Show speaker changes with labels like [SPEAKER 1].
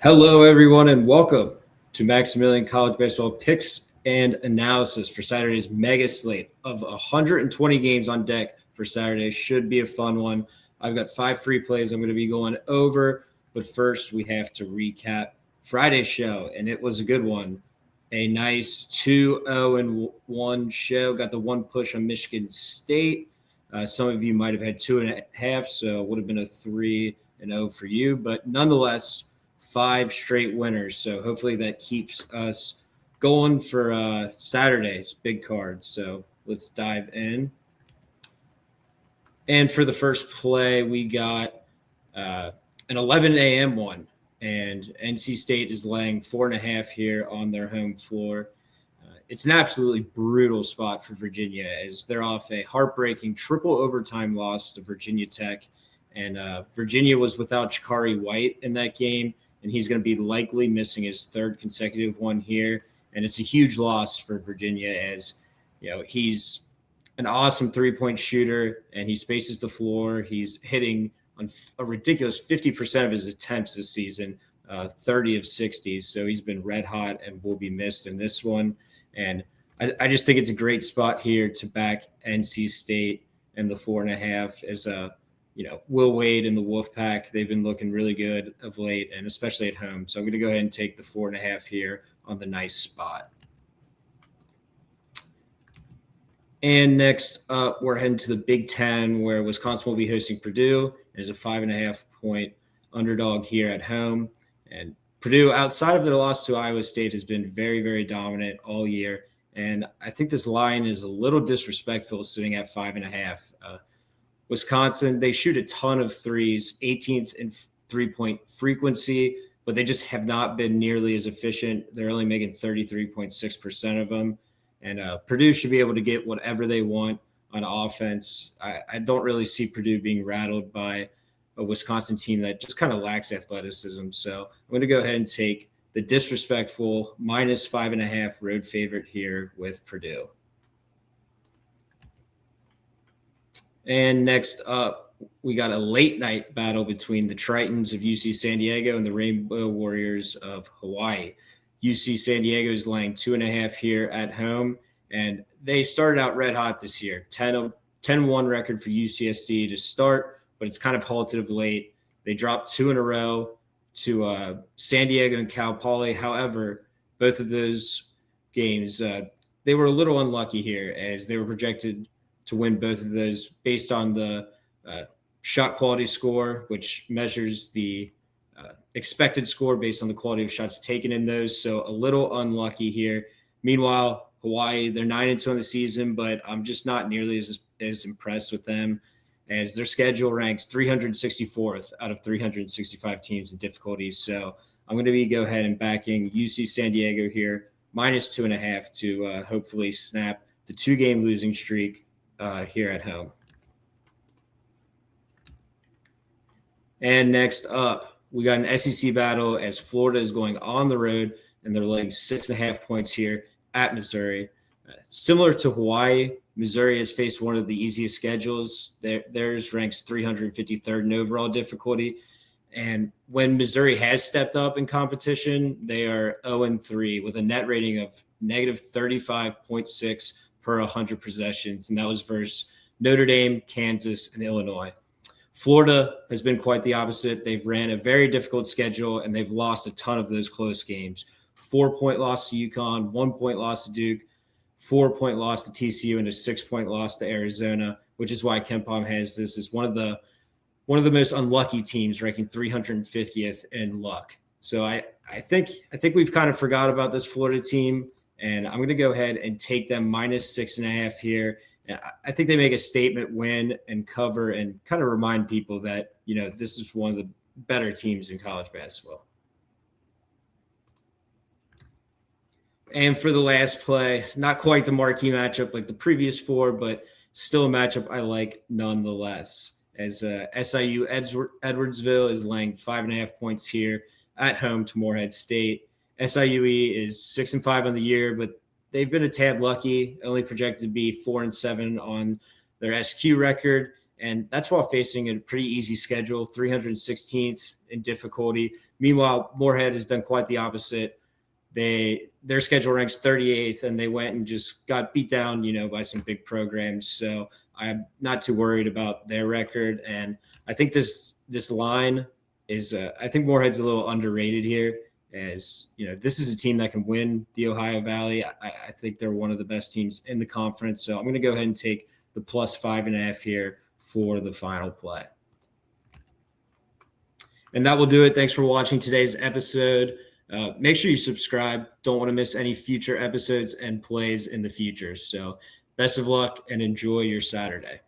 [SPEAKER 1] Hello, everyone, and welcome to Maximilian College Baseball Picks and Analysis for Saturday's mega slate of 120 games on deck for Saturday. Should be a fun one. I've got 5 free plays I'm going to be going over, but first we have to recap Friday's show, and it was a good one. A nice 2-0-1 show. Got the one push on Michigan State. Some of you might have had 2.5, so it would have been a 3-0 for you, but nonetheless, 5 straight winners. So hopefully that keeps us going for Saturday's big card. So let's dive in. And for the first play, we got an 11 a.m. one. And NC State is laying 4.5 here on their home floor. It's an absolutely brutal spot for Virginia as they're off a heartbreaking triple overtime loss to Virginia Tech. And Virginia was without Chikari White in that game, and he's going to be likely missing his third consecutive one here. And it's a huge loss for Virginia as, he's an awesome three-point shooter, and he spaces the floor. He's hitting on a ridiculous 50% of his attempts this season, 30 of 60. So he's been red hot and will be missed in this one. And I just think it's a great spot here to back NC State and the 4.5 as Will Wade and the Wolfpack, they've been looking really good of late, and especially at home. So I'm going to go ahead and take the 4.5 here on the nice spot. And next up, we're heading to the Big Ten, where Wisconsin will be hosting Purdue. There's a 5.5-point underdog here at home. And Purdue, outside of their loss to Iowa State, has been very, very dominant all year. And I think this line is a little disrespectful sitting at 5.5. Wisconsin, they shoot a ton of threes, 18th in three-point frequency, but they just have not been nearly as efficient. They're only making 33.6% of them. And Purdue should be able to get whatever they want on offense. I don't really see Purdue being rattled by a Wisconsin team that just kind of lacks athleticism. So I'm going to go ahead and take the disrespectful minus 5.5 road favorite here with Purdue. And next up, we got a late night battle between the Tritons of UC San Diego and the Rainbow Warriors of Hawaii. UC San Diego is laying 2.5 here at home, and they started out red hot this year. 10-1 record for UCSD to start, but it's kind of halted of late. They dropped 2 in a row to San Diego and Cal Poly. However, both of those games, they were a little unlucky here as they were projected to win both of those based on the shot quality score, which measures the expected score based on the quality of shots taken in those. So a little unlucky here. Meanwhile, Hawaii, they're 9-2 on the season, but I'm just not nearly as impressed with them as their schedule ranks 364th out of 365 teams in difficulties. So I'm going to go ahead and backing UC San Diego here, minus 2.5 to hopefully snap the 2-game losing streak here at home. And next up, we got an SEC battle as Florida is going on the road, and they're laying 6.5 points here at Missouri. Similar to Hawaii, Missouri has faced one of the easiest schedules. Theirs ranks 353rd in overall difficulty. And when Missouri has stepped up in competition, they are 0-3 with a net rating of negative 35.6 per 100 possessions, and that was versus Notre Dame, Kansas, and Illinois. Florida has been quite the opposite. They've ran a very difficult schedule, and they've lost a ton of those close games. 4-point loss to UConn, 1-point loss to Duke, 4-point loss to TCU, and a 6-point loss to Arizona, which is why KenPom has this as one of the most unlucky teams, ranking 350th in luck. So I think we've kind of forgot about this Florida team, and I'm going to go ahead and take them minus 6.5 here. And I think they make a statement win and cover and kind of remind people that, this is one of the better teams in college basketball. And for the last play, not quite the marquee matchup like the previous 4, but still a matchup I like nonetheless. As SIU Edwardsville is laying 5.5 points here at home to Morehead State. SIUE is 6-5 on the year, but they've been a tad lucky, only projected to be 4-7 on their SQ record. And that's while facing a pretty easy schedule, 316th in difficulty. Meanwhile, Moorhead has done quite the opposite. Their schedule ranks 38th, and they went and just got beat down, by some big programs. So I'm not too worried about their record. And I think this line is, I think Moorhead's a little underrated here. As this is a team that can win the Ohio Valley. I think they're one of the best teams in the conference. So I'm going to go ahead and take the +5.5 here for the final play. And that will do it. Thanks for watching today's episode. Make sure you subscribe. Don't want to miss any future episodes and plays in the future. So best of luck and enjoy your Saturday.